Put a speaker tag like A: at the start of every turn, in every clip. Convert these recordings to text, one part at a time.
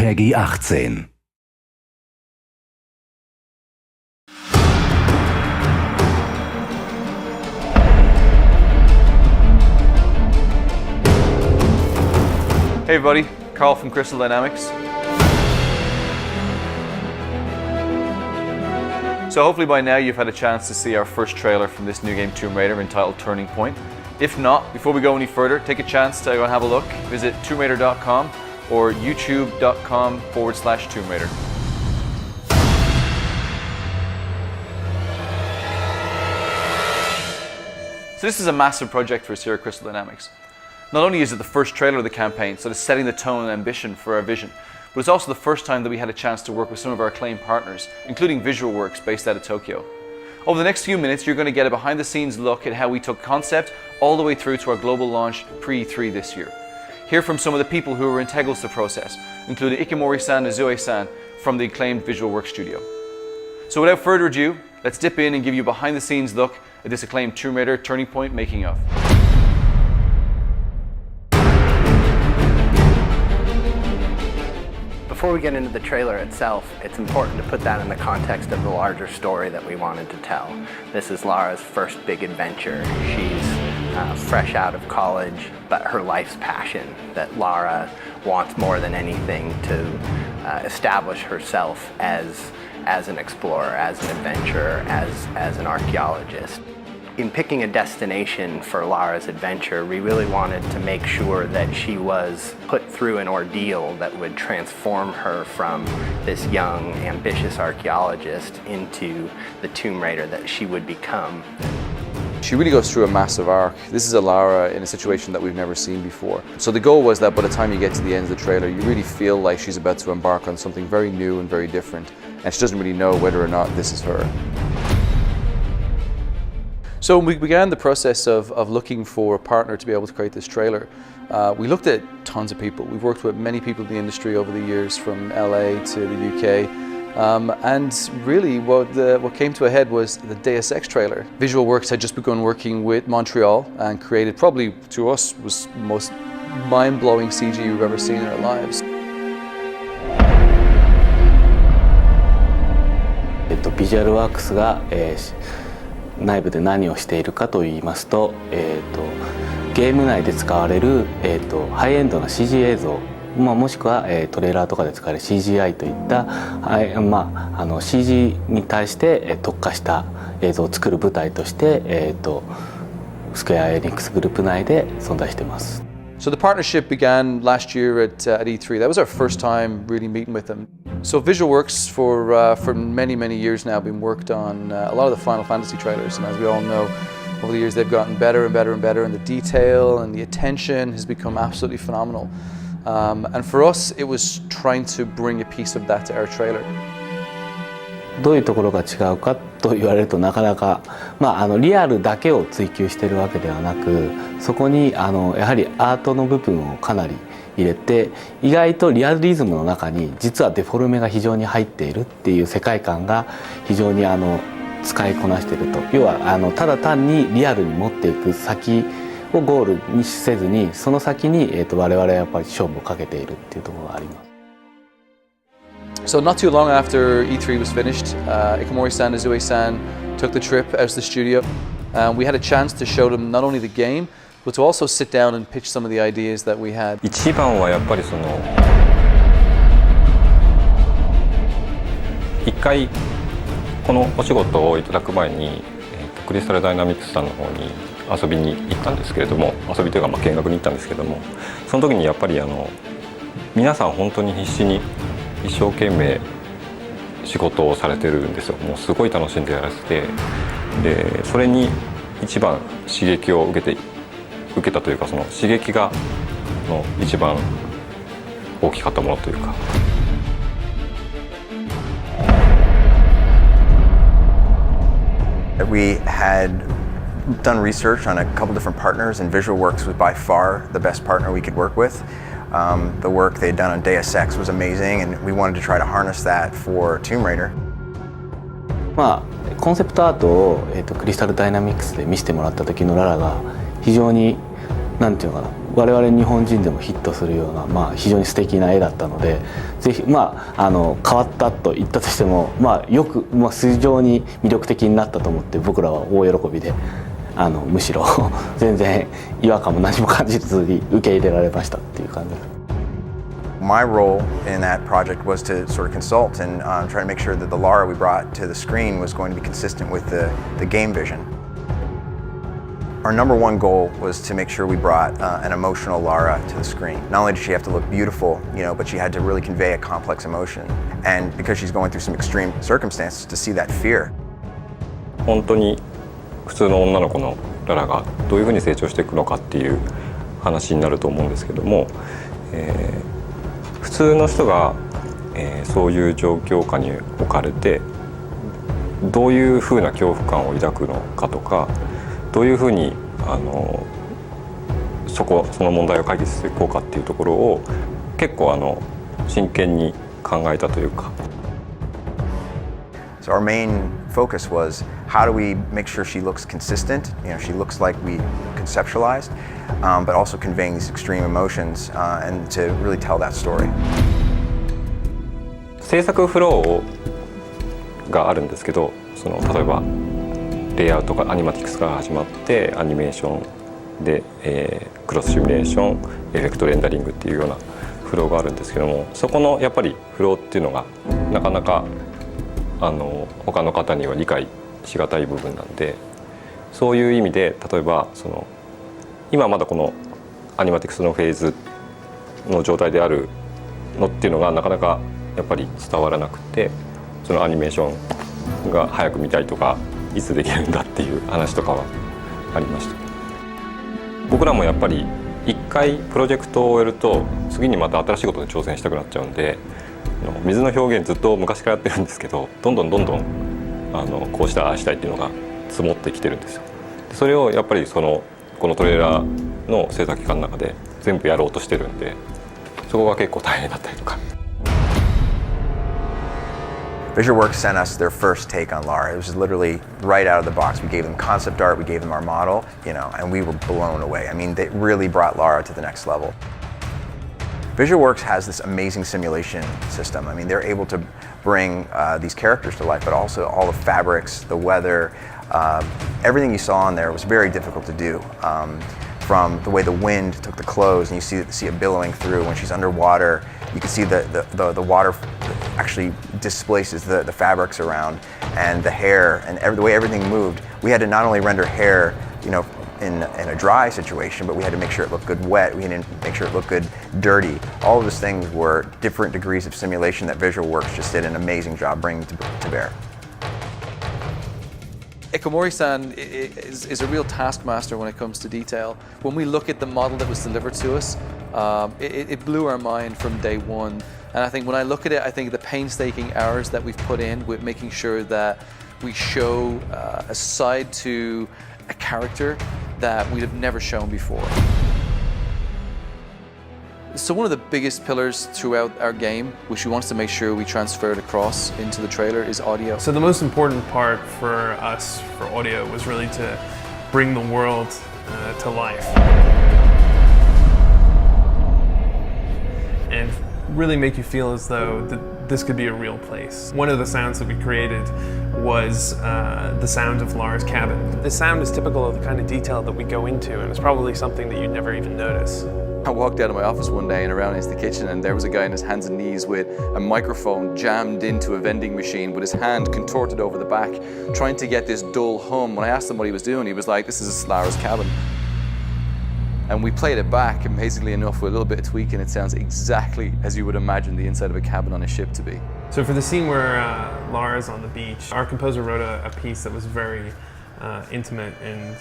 A: PEGI 18.
B: Hey everybody, Carl from Crystal Dynamics. So hopefully by now you've had a chance to see our first trailer from this new game Tomb Raider entitled Turning Point. If not, before we go any further, take a chance to go and have a look. Visit tombRaider.com or youtube.com/Tomb Raider. So this is a massive project for us here at Crystal Dynamics. Not only is it the first trailer of the campaign, so it's setting the tone and ambition for our vision, but it's also the first time that we had a chance to work with some of our acclaimed partners, including Visualworks based out of Tokyo. Over the next few minutes, you're going to get a behind-the-scenes look at how we took concept all the way through to our global launch pre-E3 this year. Hear from some of the people who were integral to the process, including Ikemori-san and Zoe-san from the acclaimed Visualworks studio. So without further ado, let's dip in and give you a behind-the-scenes look at this acclaimed Tomb Raider Turning Point making of.
C: Before we get into the trailer itself, it's important to put that in the context of the larger story that we wanted to tell. This is Lara's first big adventure. She's fresh out of college, but her life's passion, that Lara wants more than anything to establish herself as an explorer, as an adventurer, as an archaeologist. In picking a destination for Lara's adventure, we really wanted to make sure that she was put through an ordeal that would transform her from this young, ambitious archaeologist into the Tomb Raider that she would become.
B: She really goes through a massive arc. This is a Lara in a situation that we've never seen before. So the goal was that by the time you get to the end of the trailer, you really feel like she's about to embark on something very new and very different, and she doesn't really know whether or not this is her. So we began the process of looking for a partner to be able to create this trailer. We looked at tons of people. We've worked with many people in the industry over the years, from LA to the UK. And really what came to a head was the Deus Ex trailer. Visualworks had just begun working with Montreal and created, probably to us, was the most mind-blowing CG we've ever seen in our lives.
D: Visualworks が内部で何をしているかといいますと、ゲーム内で使われる、ハイエンドな CG 映像、もしくは、トレーラーとかで使われる CGI といった、CG に対して、特化した映像を作る舞台として、スクエア・エニックスグループ内で存在しています。
B: So the partnership began last year at E3. That was our first time really meeting with them. So Visualworks for many, many years now been worked on a lot of the Final Fantasy trailers, and as we all know, over the years they've gotten better and better and better, and the detail and the attention has become absolutely phenomenal. And for us, it was trying to bring a piece of that to our trailer.
D: どういうところが違うかと言われるとなかなか、リアルだけを追求しているわけではなく、そこにやはりアートの部分をかなり入れて、意外とリアリズムの中に実はデフォルメが非常に入っているっていう世界観が非常に使いこなしていると。要はただ単にリアルに持っていく先をゴールにせずに、その先に我々はやっぱり勝負をかけているっていうところがあります。
B: So not too long after E3 was finished, Ikemori-san and Zoe-san took the trip out to the studio. We had a chance to show them not only the game, but to also sit down and pitch some of the ideas that we had.
E: 一番はやっぱり一回このお仕事をいただく前に、クリスタルダイナミクスさんの方に遊びに行ったんですけれども、遊びというか見学に行ったんですけども、その時にやっぱり皆さん本当に必死に一生懸命仕事をされてるんですよ。もうすごい楽しんでやらせて、でそれに一番刺激を受けたというか、その刺激が一番大きかったものというか。
F: We had done research on a couple different partners, and Visualworks was by far the best partner we could work with. The work they'd done on Deus Ex was amazing, and we wanted to try to harness that for Tomb Raider.
D: コンセプトアートを、クリスタルダイナミクスで見せてもらった時のララが非常になんていうのかな、我々日本人でもヒットするような、非常に素敵な絵だったので、ぜひ変わったと言ったとしても、よく、非常に魅力的になったと思って、僕らは大喜びでむしろ全然違和感も何も感じずに受け入れられましたっていう感じです。
F: My role in that project was to sort of consult and try to make sure that the Lara we brought to the screen was going to be consistent with the game vision. Our number one goal was to make sure we brought an emotional Lara to the screen. Not only did she have to look beautiful, but she had to really convey a complex emotion. And because she's going through some extreme circumstances, to see that fear.
E: 本当に普通の女の子のララがどういうふうに成長していくのかっていう話になると思うんですけども、普通の人が、そういう状況下に置かれてどういうふうな恐怖感を抱くのかとか、どういうふうにその問題を解決していこうかっていうところを結構真剣に考えたというか。
F: So our main focus was how do we make sure she looks consistent, she looks like we conceptualized, but also conveying these extreme emotions and to really tell that story.
E: 制作フローがあるんですけど、例えばレイアウトがアニマティクスから始まってアニメーションで、クロスシミュレーション、エフェクトレンダリングっていうようなフローがあるんですけども、そこのやっぱりフローっていうのがなかなか他の方には理解しがたい部分なんで、そういう意味で例えば今まだこのアニマティクスのフェーズの状態であるのっていうのがなかなかやっぱり伝わらなくて、そのアニメーションが早く見たいとかいつできるんだっていう話とかはありました。僕らもやっぱり一回プロジェクトを終えると次にまた新しいことに挑戦したくなっちゃうんで、水の表現ずっと昔からやってるんですけど、どんどんこうしたああしたいっていうのが積もってきてるんですよ。それをやっぱりこのトレーラーの制作期間の中で全部やろうとしてるんで、そこが結構大変だったりとか。
F: VisualWorks sent us their first take on Lara. It was literally right out of the box. We gave them concept art, we gave them our model, and we were blown away. I mean, they really brought Lara to the next level. VisualWorks has this amazing simulation system. I mean, they're able to bring these characters to life, but also all the fabrics, the weather, everything you saw in there was very difficult to do. From the way the wind took the clothes, and you see it billowing through when she's underwater. You can see the water actually displaces the fabrics around, and the hair, and the way everything moved. We had to not only render hair, in a dry situation, but we had to make sure it looked good wet. We had to make sure it looked good dirty. All of those things were different degrees of simulation that VisualWorks just did an amazing job bringing to bear.
B: Ikamori-san is a real taskmaster when it comes to detail. When we look at the model that was delivered to us, it blew our mind from day one. And I think when I look at it, I think the painstaking hours that we've put in with making sure that we show a side to a character that we'd have never shown before. So one of the biggest pillars throughout our game, which we wanted to make sure we transferred across into the trailer, is audio.
A: So the most important part for us for audio was really to bring the world to life. And really make you feel as though this could be a real place. One of the sounds that we created was the sound of Lara's cabin. The sound is typical of the kind of detail that we go into, and it's probably something that you'd never even notice.
B: I walked out of my office one day and around into the kitchen, and there was a guy on his hands and knees with a microphone jammed into a vending machine with his hand contorted over the back, trying to get this dull hum. When I asked him what he was doing, he was like, "This is Lara's cabin." And we played it back, amazingly enough, with a little bit of tweaking, it sounds exactly as you would imagine the inside of a cabin on a ship to be.
A: So for the scene where Lara's on the beach, our composer wrote a piece that was very intimate and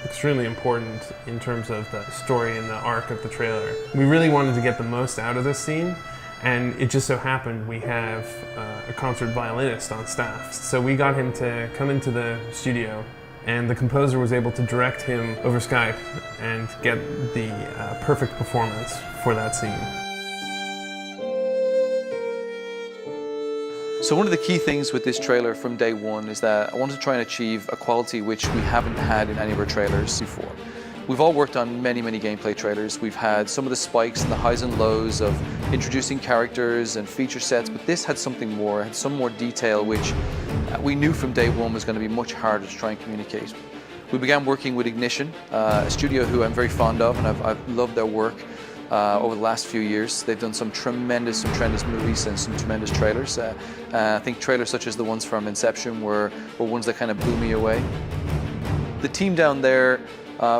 A: extremely important in terms of the story and the arc of the trailer. We really wanted to get the most out of this scene, and it just so happened we have a concert violinist on staff. So we got him to come into the studio, and the composer was able to direct him over Skype and get the perfect performance for that scene.
B: So one of the key things with this trailer from day one is that I wanted to try and achieve a quality which we haven't had in any of our trailers before. We've all worked on many gameplay trailers. We've had some of the spikes and the highs and lows of introducing characters and feature sets, but this had something more, it had some more detail, which we knew from day one was going to be much harder to try and communicate. We began working with Ignition, a studio who I'm very fond of, and I've loved their work over the last few years. They've done some tremendous movies and some tremendous trailers. I think trailers such as the ones from Inception were ones that kind of blew me away. The team down there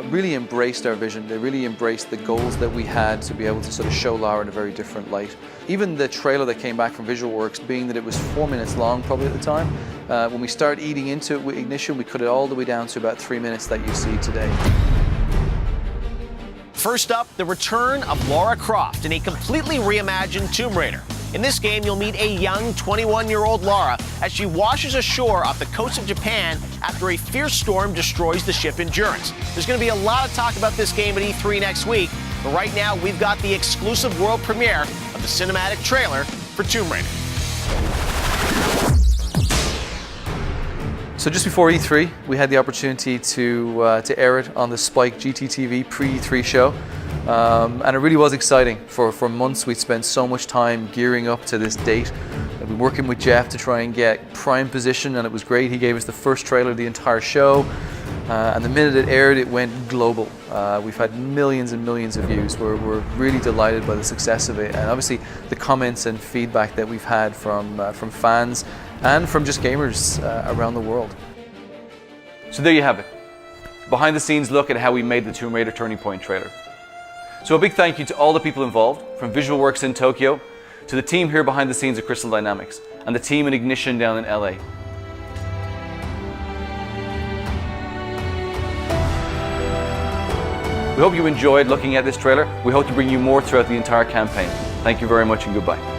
B: really embraced our vision. They really embraced the goals that we had to be able to sort of show Lara in a very different light. Even the trailer that came back from VisualWorks, being that it was 4 minutes long probably at the time, when we started eating into it with Ignition, we cut it all the way down to about 3 minutes that you see today.
G: First up, the return of Lara Croft in a completely reimagined Tomb Raider. In this game, you'll meet a young 21-year-old Lara as she washes ashore off the coast of Japan after a fierce storm destroys the ship Endurance. There's going to be a lot of talk about this game at E3 next week, but right now we've got the exclusive world premiere of the cinematic trailer for Tomb Raider.
B: So just before E3, we had the opportunity to air it on the Spike GTTV pre-E3 show. And it really was exciting. For months we'd spent so much time gearing up to this date. We've been working with Jeff to try and get prime position, and it was great. He gave us the first trailer of the entire show, and the minute it aired, it went global. We've had millions and millions of views. We're really delighted by the success of it, and obviously the comments and feedback that we've had from fans and from just gamers around the world. So there you have it. Behind the scenes look at how we made the Tomb Raider Turning Point trailer. So a big thank you to all the people involved, from VisualWorks in Tokyo, to the team here behind the scenes at Crystal Dynamics, and the team in Ignition down in LA. We hope you enjoyed looking at this trailer. We hope to bring you more throughout the entire campaign. Thank you very much and goodbye.